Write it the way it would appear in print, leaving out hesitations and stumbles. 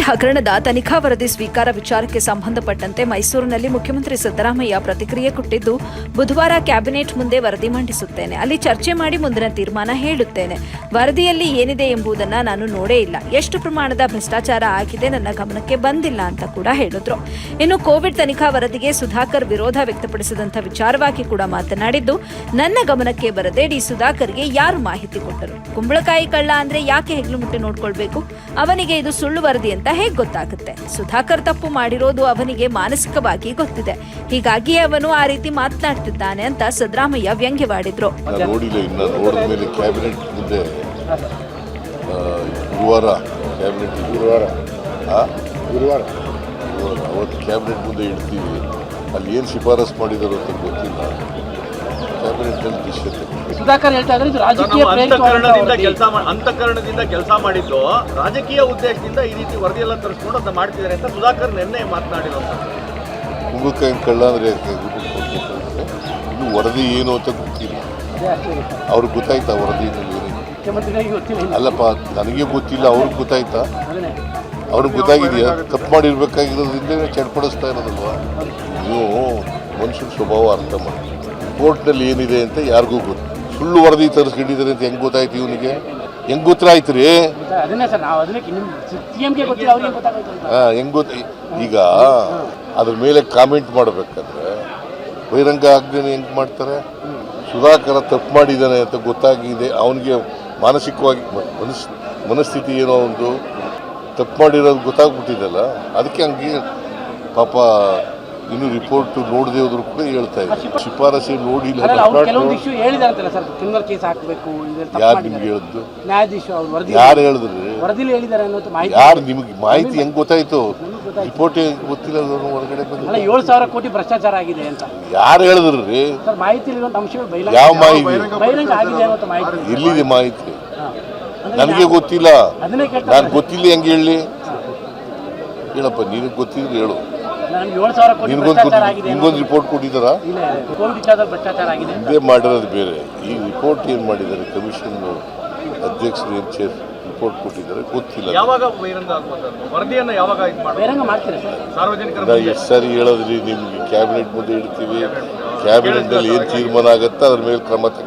ಹಗರಣದ ತನಿಖಾ ವರದಿ ಸ್ವೀಕಾರ ವಿಚಾರಕ್ಕೆ ಸಂಬಂಧಪಟ್ಟಂತೆ ಮೈಸೂರಿನಲ್ಲಿ ಮುಖ್ಯಮಂತ್ರಿ ಸಿದ್ದರಾಮಯ್ಯ ಪ್ರತಿಕ್ರಿಯೆ ಕೊಟ್ಟಿದ್ದು, ಬುಧವಾರ ಕ್ಯಾಬಿನೆಟ್ ಮುಂದೆ ವರದಿ ಮಂಡಿಸುತ್ತೇನೆ. ಅಲ್ಲಿ ಚರ್ಚೆ ಮಾಡಿ ಮುಂದಿನ ತೀರ್ಮಾನ ಹೇಳುತ್ತೇನೆ. ವರದಿಯಲ್ಲಿ ಏನಿದೆ ಎಂಬುದನ್ನು ನಾನು ನೋಡೇ ಇಲ್ಲ. ಎಷ್ಟು ಪ್ರಮಾಣದ ಭ್ರಷ್ಟಾಚಾರ ಆಗಿದೆ ನನ್ನ ಗಮನಕ್ಕೆ ಬಂದಿಲ್ಲ ಅಂತ ಕೂಡ ಹೇಳಿದ್ರು. ಇನ್ನು ಕೋವಿಡ್ ತನಿಖಾ ವರದಿಗೆ ಸುಧಾಕರ್ ವಿರೋಧ ವ್ಯಕ್ತಪಡಿಸಿದಂಥ ವಿಚಾರವಾಗಿ ಕೂಡ ಮಾತನಾಡಿದ್ದು, ನನ್ನ ಗಮನಕ್ಕೆ ಬರದೆ ಡಿ ಸುಧಾಕರ್ಗೆ ಯಾರು ಮಾಹಿತಿ ಕೊಟ್ಟರು? ಕುಂಬಳಕಾಯಿ ಕಳ್ಳ ಅಂದ್ರೆ ಯಾಕೆ ಹೆಗ್ಲು ಮುಟ್ಟಿ ನೋಡ್ಕೊಳ್ಬೇಕು? ಅವನಿಗೆ ಇದು ಸುಳ್ಳು ವರದಿ ಅಂತ ಹೇಗೆ ಗೊತ್ತಾಗುತ್ತೆ? ಸುಧಾಕರ್ ತಪ್ಪು ಮಾಡಿರೋದು ಅವನಿಗೆ ಮಾನಸಿಕವಾಗಿ ಗೊತ್ತಿದೆ. ಹೀಗಾಗಿಯೇ ಅವನು ಆ ರೀತಿ ಮಾತನಾಡ್ತಿದ್ದಾನೆ ಅಂತ ಸಿದ್ದರಾಮಯ್ಯ ವ್ಯಂಗ್ಯವಾಡಿದ್ರು. ಅವತ್ತು ಕ್ಯಾಬಿನೆಟ್ ಮುಂದೆ ಇಡ್ತೀವಿ. ಅಲ್ಲಿ ಏನು ಶಿಫಾರಸ್ ಮಾಡಿದಾರೋ ಅಂತ ಗೊತ್ತಿಲ್ಲ. ಸುಧಾಕರ್ ಹೇಳ್ತಾ ಇದ್ದಾರೆ ಇದು ರಾಜಕೀಯ ಅಂತಃಕರಣದಿಂದ ಕೆಲಸ ಮಾಡಿದ್ದು, ರಾಜಕೀಯ ಉದ್ದೇಶದಿಂದ ಈ ರೀತಿ ವರದಿಯೆಲ್ಲ ತರಿಸ್ಕೊಂಡು ಅದನ್ನ ಮಾಡ್ತಿದ್ದಾರೆ ಅಂತ ಸುಧಾಕರ್ ನಿನ್ನೆ ಮಾತನಾಡಿರೋದು. ಕುಂಬಳಕಾಯಿ ಕಳ್ಳ ಅಂದ್ರೆ ಇನ್ನು ವರದಿ ಏನು ಅಂತ ಗೊತ್ತಿಲ್ಲ. ಅವ್ರಿಗೆ ಗೊತ್ತಾಯ್ತಾ ವರದಿ ಅಲ್ಲಪ್ಪ, ನನಗೆ ಗೊತ್ತಿಲ್ಲ, ಅವ್ರಿಗೆ ಗೊತ್ತಾಯ್ತಾ? ಅವ್ರಿಗೆ ಗೊತ್ತಾಗಿದೆಯಾ? ತಪ್ಪು ಮಾಡಿರ್ಬೇಕಾಗಿರೋದ್ರಿಂದ ಚಡ್ಪಡಿಸ್ತಾ ಇರೋದಲ್ವಾ? ನೀವು ಮನುಷ್ಯನ ಸ್ವಭಾವ ಅರ್ಥ ಮಾಡಿ. ಕೋರ್ಟ್ನಲ್ಲಿ ಏನಿದೆ ಅಂತ ಯಾರಿಗೂ ಗೊತ್ತು. ಸುಳ್ಳು ವರದಿ ತರಿಸ್ಕೊಂಡಿದ್ದಾರೆ ಅಂತ ಹೆಂಗೆ ಗೊತ್ತಾಯ್ತು ಇವನಿಗೆ? ಹೆಂಗೆ ಗೊತ್ತಾಯ್ತು ರೀ? ಹೆಂಗೆ ಗೊತ್ತ? ಈಗ ಅದ್ರ ಮೇಲೆ ಕಾಮೆಂಟ್ ಮಾಡಬೇಕಾದ್ರೆ ಬಹಿರಂಗ ಆಗದೇನೆ ಹೆಂಗೆ ಮಾಡ್ತಾರೆ? ಸುಧಾಕರ ತಪ್ಪು ಮಾಡಿದ್ದಾನೆ ಅಂತ ಗೊತ್ತಾಗಿದೆ, ಅವನಿಗೆ ಮಾನಸಿಕವಾಗಿ ಮನಸ್ಥಿತಿ ಏನೋ ಒಂದು ತಪ್ಪು ಮಾಡಿರೋದು ಗೊತ್ತಾಗ್ಬಿಟ್ಟಿದ್ದಲ್ಲ, ಅದಕ್ಕೆ ಹಂಗೆ ಪಾಪ ಇನ್ನು ರಿಪೋರ್ಟ್ ನೋಡದೆ ಹೋದ್ರು ಕೂಡ ಹೇಳ್ತಾ ಇದ್ದಾರೆ. ಶಿಫಾರಸೆ ನೋಡಿಲ್ಲ. ಯಾರು ನಿಮ್ಗೆ ಹೇಳಿದ್ದು? ಯಾರು ಹೇಳಿದ್ರಿ? ಯಾರು ನಿಮ್ಗೆ ಮಾಹಿತಿ ಹೆಂಗ್ ಗೊತ್ತಾಯ್ತು? ರಿಪೋರ್ಟ್ ಗೊತ್ತಿಲ್ಲ, ಹೊರಗಡೆ ಬಂದು 7,000 ಕೋಟಿ ಭ್ರಷ್ಟಾಚಾರ ಆಗಿದೆ ಅಂತ ಯಾರು ಹೇಳಿದ್ರಿ? ಯಾವ ಮಾಹಿತಿ? ಎಲ್ಲಿದೆ ಮಾಹಿತಿ? ನನಗೆ ಗೊತ್ತಿಲ್ಲ. ನಾನು ಗೊತ್ತಿಲ್ಲ ಹೆಂಗೆ ಹೇಳಿ? ಹೇಳಪ್ಪ, ನಿನಗೆ ಗೊತ್ತಿದ್ರೆ ಹೇಳು. ನಿಮ್ಗೊಂದು ರಿಪೋರ್ಟ್ ಕೊಟ್ಟಿದ್ದಾರಾ? ಇದೇ ಮಾಡಿರೋದು ಬೇರೆ. ಈ ರಿಪೋರ್ಟ್ ಏನು ಮಾಡಿದ್ದಾರೆ? ಕಮಿಷನ್ ಅಧ್ಯಕ್ಷರು ಏನು ಚೇರ್ ರಿಪೋರ್ಟ್ ಕೊಟ್ಟಿದ್ದಾರೆ ಗೊತ್ತಿಲ್ಲ. ಎಷ್ಟು ಸಾರಿ ಹೇಳೋದ್ರಿ ನಿಮ್ಗೆ? ಕ್ಯಾಬಿನೆಟ್ ಮುಂದೆ ಇಡ್ತೀವಿ, ಕ್ಯಾಬಿನೆಟ್ನಲ್ಲಿ ಏನು ತೀರ್ಮಾನ ಆಗುತ್ತೆ ಅದ್ರ ಮೇಲೆ ಕ್ರಮ ತಗೋತೀವಿ.